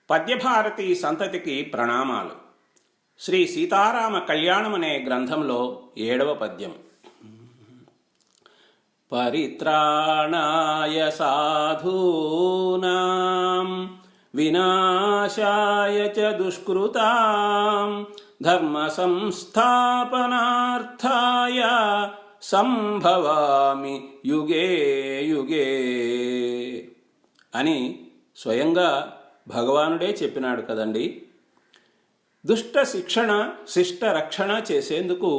పద్యభారతి సంతతికి ప్రణామాలు. శ్రీ సీతారామ కళ్యాణం అనే గ్రంథంలో 7వ పద్యం. పరిత్రాణాయ సాధూనాం వినాశాయ చ దుష్కృతాం ధర్మ సంస్థాపనార్థాయ సంభవామి యుగే యుగే అని స్వయంగా భగవానుడే చెప్పినాడు కదండి. దుష్ట శిక్షణ శిష్ట రక్షణ చేసేందుకు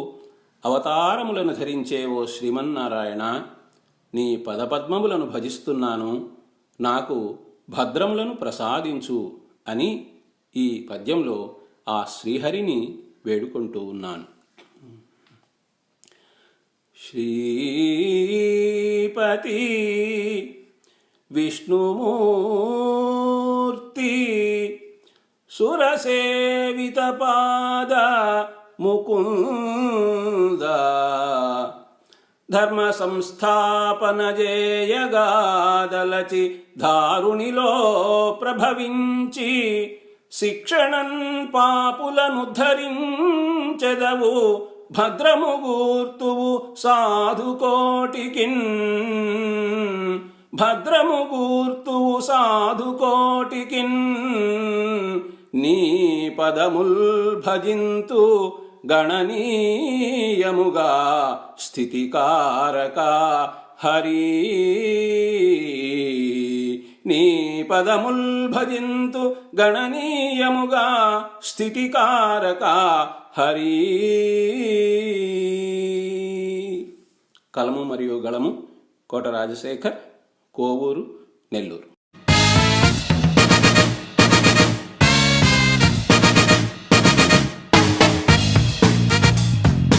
అవతారములను ధరించే ఓ శ్రీమన్నారాయణ, నీ పదపద్మములను భజిస్తున్నాను, నాకు భద్రములను ప్రసాదించు అని ఈ పద్యంలో ఆ శ్రీహరిని వేడుకుంటూ ఉన్నాను. శ్రీపతి విష్ణుమూర్తి సురసేవిత పాద ముకుంద ధర్మ సంస్థాపన జేయగాదలచి దారుణిలో ప్రభవించి శిక్షణన్ పాపులను ధరించెదవు భద్రము గూర్తువు సాధుకోటికిన్ భద్రము గూర్తువు సాధుకోటికిన్ నీ పదముల్ భజింతు గణనీయముగా స్థితికారక హరి. నీ పదముల్ భజింతు గణనీయముగా స్థితికారక హరి. కలము మరియు గళము కోట రాజశేఖర్, కోవూరు, నెల్లూరు.